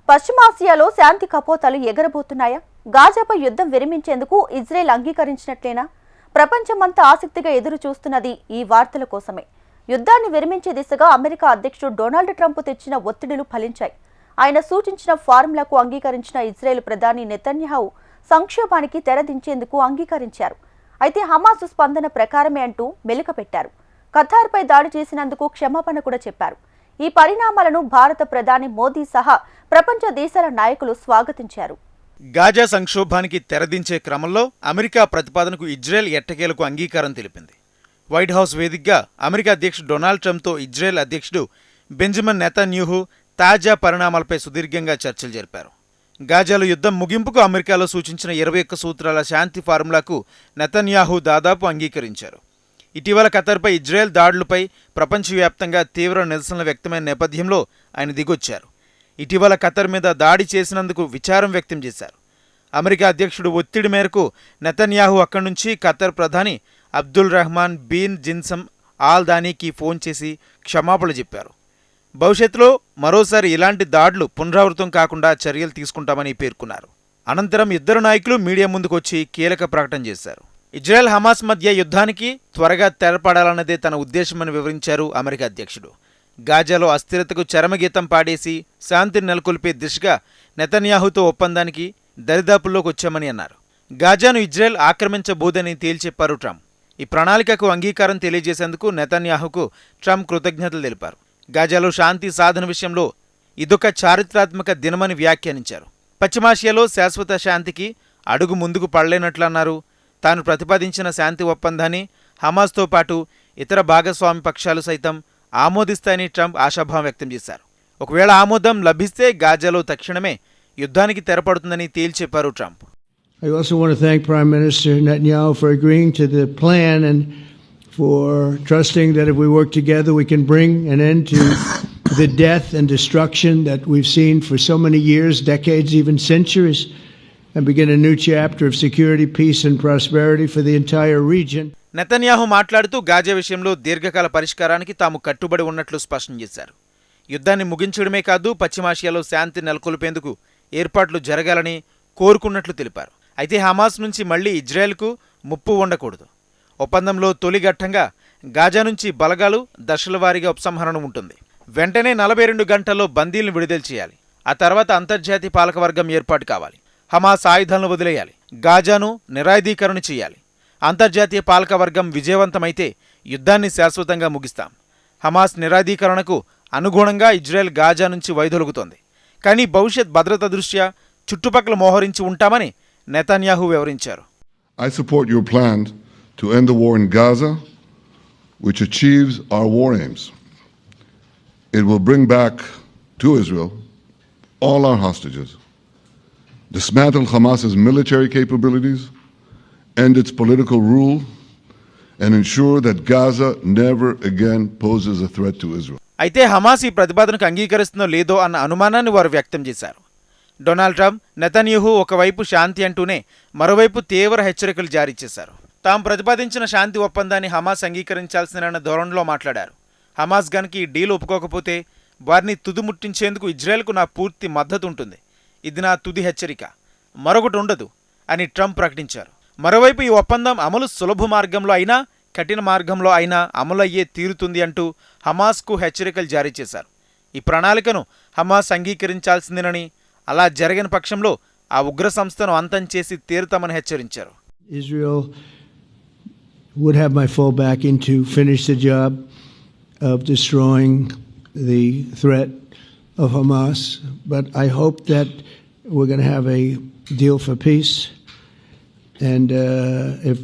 పశ్చిమాసియాలో శాంతి కపోతాలు ఎగరబోతున్నాయా? గాజాపై యుద్ధం విరమించేందుకు ఇజ్రాయెల్ అంగీకరించినట్లేనా? ప్రపంచమంతా ఆసక్తిగా ఎదురు చూస్తున్నది ఈ వార్తల కోసమే. యుద్ధాన్ని విరమించే దిశగా అమెరికా అధ్యక్షుడు డొనాల్డ్ ట్రంప్ తెచ్చిన ఒత్తిడులు ఫలించాయి. ఆయన సూచించిన ఫార్ములాకు అంగీకరించిన ఇజ్రాయెల్ ప్రధాని నెతన్యాహు సంక్షోభానికి తెరదించేందుకు అంగీకరించారు. అయితే హమాస్ స్పందన ప్రకారమే అంటూ మెలికపెట్టారు. ఖతార్పై దాడి చేసినందుకు క్షమాపణ కూడా చెప్పారు. ఈ పరిణామాలను భారత ప్రధాని మోదీ సహా ప్రపంచ దేశాల నాయకులు స్వాగతించారు. గాజా సంక్షోభానికి తెరదించే క్రమంలో అమెరికా ప్రతిపాదనకు ఇజ్రాయెల్ ఎట్టకేలకు అంగీకారం తెలిపింది. వైట్ హౌస్ వేదికగా అమెరికా అధ్యక్షుడు డొనాల్డ్ ట్రంప్తో ఇజ్రాయెల్ అధ్యక్షుడు బెంజమిన్ నెతన్యాహు తాజా పరిణామాలపై సుదీర్ఘంగా చర్చలు జరిపారు. గాజాలో యుద్ధం ముగింపుకు అమెరికాలో సూచించిన 21 సూత్రాల శాంతి ఫార్ములాకు నెతన్యాహు దాదాపు అంగీకరించారు. ఇటీవల ఖతార్పై ఇజ్రాయెల్ దాడులపై ప్రపంచవ్యాప్తంగా తీవ్ర నిరసనలు వ్యక్తమైన నేపథ్యంలో ఆయన దిగొచ్చారు. ఇటీవల ఖతార్ మీద దాడి చేసినందుకు విచారం వ్యక్తం చేశారు. అమెరికా అధ్యక్షుడు ఒత్తిడి మేరకు నెతన్యాహు అక్కడి నుంచి ఖతార్ ప్రధాని Abdul Rahman bin Jassim Al దానీకి ఫోన్ చేసి క్షమాపణలు చెప్పారు. భవిష్యత్తులో మరోసారి ఇలాంటి దాడులు పునరావృతం కాకుండా చర్యలు తీసుకుంటామని పేర్కొన్నారు. అనంతరం ఇద్దరు నాయకులు మీడియా ముందుకొచ్చి కీలక ప్రకటన చేశారు. ఇజ్రాయెల్ హమాస్ మధ్య యుద్ధానికి త్వరగా తెరపడాలన్నదే తన ఉద్దేశమని వివరించారు అమెరికా అధ్యక్షుడు. గాజాలో అస్థిరతకు చరమగీతం పాడేసి శాంతిని నెలకొల్పే దిశగా నెతన్యాహుతో ఒప్పందానికి దరిదాపుల్లోకి వచ్చామని అన్నారు. గాజాను ఇజ్రాయెల్ ఆక్రమించబోదని తేల్చెప్పారు ట్రంప్. ఈ ప్రణాళికకు అంగీకారం తెలియజేసేందుకు నెతన్యాహుకు ట్రంప్ కృతజ్ఞతలు తెలిపారు. గాజాలో శాంతి సాధన విషయంలో ఇదొక చారిత్రాత్మక దినమని వ్యాఖ్యానించారు. పశ్చిమాసియాలో శాశ్వత శాంతికి అడుగు ముందుకు పడలేనట్లన్నారు. తాను ప్రతిపాదించిన శాంతి ఒప్పందాన్ని హమాస్తో పాటు ఇతర భాగస్వామి పక్షాలు సైతం ఆమోదిస్తాయని ట్రంప్ ఆశాభావం వ్యక్తం చేశారు. ఒకవేళ ఆమోదం లభిస్తే గాజాలో తక్షణమే యుద్ధానికి తెరపడుతుందని తేల్చెప్పారు Trump. I also want to thank Prime Minister Netanyahu for agreeing to the plan and for trusting that if we work together we can bring an end to the death and destruction that we've seen for so many years, decades, even centuries, and begin a new chapter of security, peace and prosperity for the entire region. Netanyahu మాట్లాడుతూ Gaza విషయంలో దీర్ఘకాల పరిష్కారానికి తాము కట్టుబడి ఉన్నట్లు స్పష్టం చేశారు. యుద్ధాన్ని ముగించడమే కాదు పశ్చిమాసియాలో శాంతి నెలకొల్పేందుకు ఏర్పాట్లు జరగాలని కోరుకున్నట్లు తెలిపారు. అయితే హమాస్ నుంచి మళ్లీ ఇజ్రాయెల్కు ముప్పు ఉండకూడదు. ఒప్పందంలో తొలి ఘట్టంగా గాజా నుంచి బలగాలు దశల వారీగా ఉపసంహరణ ఉంటుంది. వెంటనే 42 గంటల్లో బందీలను విడుదల చేయాలి. ఆ తర్వాత అంతర్జాతీయ పాలకవర్గం ఏర్పాటు కావాలి. హమాస్ ఆయుధాలను వదిలేయాలి. గాజాను నిరాయుధీకరణ చేయాలి. అంతర్జాతీయ పాలకవర్గం విజయవంతమైతే యుద్ధాన్ని శాశ్వతంగా ముగిస్తాం. హమాస్ నిరాయుధీకరణకు అనుగుణంగా ఇజ్రాయెల్ గాజా నుంచి వైదొలుగుతోంది. కానీ భవిష్యత్ భద్రత దృష్ట్యా చుట్టుపక్కల మోహరించి ఉంటామని నెతన్యాహు వివరించారు. I support your plan to end the war in Gaza, which achieves our war aims. It will bring back to Israel all our hostages, dismantle Hamas's military capabilities, end its political rule, and ensure that Gaza never again poses a threat to Israel. అయితే Hamas ఈ ప్రతిపాదనకు అంగీకరిస్తుందో లేదో అన్న అనుమానాన్ని వారు వ్యక్తం చేశారు. Donald Trump Netanyahu ఒకవైపు శాంతి అంటూనే మరోవైపు తీవ్ర హెచ్చరికలు జారీ చేశారు. తాము ప్రతిపాదించిన శాంతి ఒప్పందాన్ని హమాస్ అంగీకరించాల్సిన ధోరణిలో మాట్లాడారు. హమాస్ గనికి ఈ డీల్ ఒప్పుకోకపోతే వారిని తుదిముట్టించేందుకు ఇజ్రాయెల్కు నా పూర్తి మద్దతు ఉంటుంది. ఇది నా తుది హెచ్చరిక, మరొకటి ఉండదు అని ట్రంప్ ప్రకటించారు. మరోవైపు ఈ ఒప్పందం అమలు సులభ మార్గంలో అయినా కఠిన మార్గంలో అయినా అమలయ్యే తీరుతుంది అంటూ హమాస్కు హెచ్చరికలు జారీ చేశారు. ఈ ప్రణాళికను హమాస్ అంగీకరించాల్సిందేనని, అలా జరగని పక్షంలో ఆ ఉగ్ర సంస్థను అంతం చేసి తీరుతామని హెచ్చరించారు. Israel would have my full backing to finish the job of destroying the threat of Hamas, but I hope that we're going to have a deal for peace, and if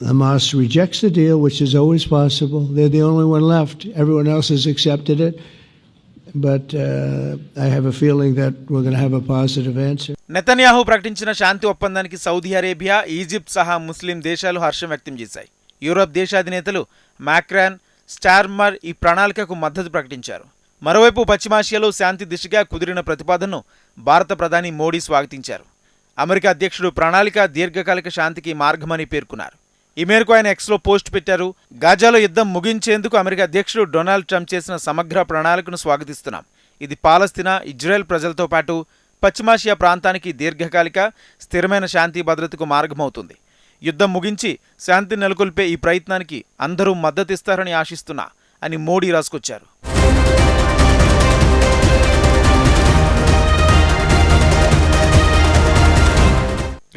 Hamas rejects the deal, which is always possible, they're the only one left. Everyone else has accepted it, but I have a feeling that we're going to have a positive answer. Netanyahu ప్రకటించిన శాంతి ఒప్పందానికి Saudi Arabia, Egypt సహా ముస్లిం దేశాలు హర్షం వ్యక్తం చేశాయి. Europe దేశాధినేతలు Macron, Starmer ఈ ప్రణాళికకు మద్దతు ప్రకటించారు. మరోవైపు పశ్చిమాసియాలో శాంతి దిశగా కుదిరిన ప్రతిపాదనను భారత ప్రధాని మోడీ స్వాగతించారు. అమెరికా అధ్యక్షుడు ప్రణాళిక దీర్ఘకాలిక శాంతికి మార్గమని పేర్కొన్నారు. ఈ మేరకు ఆయన ఎక్స్లో పోస్ట్ పెట్టారు. గాజాలో యుద్ధం ముగించేందుకు అమెరికా అధ్యక్షుడు డొనాల్డ్ ట్రంప్ చేసిన సమగ్ర ప్రణాళికను స్వాగతిస్తున్నాం. ఇది పాలస్తీనా, ఇజ్రాయెల్ ప్రజలతో పాటు పశ్చిమాసియా ప్రాంతానికి దీర్ఘకాలిక స్థిరమైన శాంతి భద్రతకు మార్గమవుతుంది. యుద్ధం ముగించి శాంతి నెలకొల్పే ఈ ప్రయత్నానికి అందరూ మద్దతిస్తారని ఆశిస్తున్నా అని మోడీ రాసుకొచ్చారు.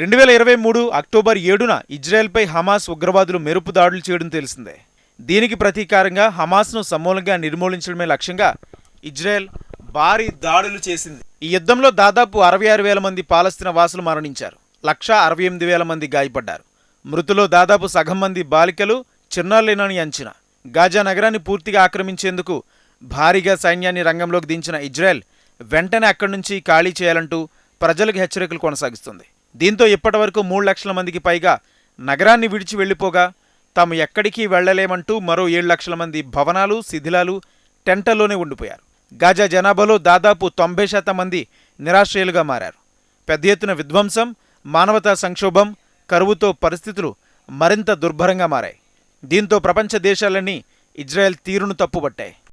2023 అక్టోబర్ 7న ఇజ్రాయెల్పై హమాస్ ఉగ్రవాదులు మెరుపు దాడులు చేయడం తెలిసిందే. దీనికి ప్రతీకారంగా హమాస్ను సమూలంగా నిర్మూలించడమే లక్ష్యంగా ఇజ్రాయెల్ భారీ దాడులు చేసింది. ఈ యుద్ధంలో దాదాపు 66,000 మంది పాలస్తీనా వాసులు మరణించారు. 168,000 మంది గాయపడ్డారు. మృతులో దాదాపు సగం మంది బాలికలు, చిన్నారులేనని అంచనా. గాజా నగరాన్ని పూర్తిగా ఆక్రమించేందుకు భారీగా సైన్యాన్ని రంగంలోకి దించిన ఇజ్రాయెల్ వెంటనే అక్కడి నుంచి ఖాళీ చేయాలంటూ ప్రజలకు హెచ్చరికలు కొనసాగిస్తుంది. దీంతో ఇప్పటివరకు 3 లక్షల మందికి పైగా నగరాన్ని విడిచి వెళ్లిపోగా తాము ఎక్కడికి వెళ్లలేమంటూ మరో 7 లక్షల మంది భవనాలు, శిథిలాలు, టెంటల్లోనే ఉండిపోయారు. గాజా జనాభాలో దాదాపు 90% మంది నిరాశ్రయులుగా మారారు. పెద్ద ఎత్తున విధ్వంసం, మానవతా సంక్షోభం, కరువుతో పరిస్థితులు మరింత దుర్భరంగా మారాయి. దీంతో ప్రపంచ దేశాలన్నీ ఇజ్రాయెల్ తీరును తప్పుబట్టాయి.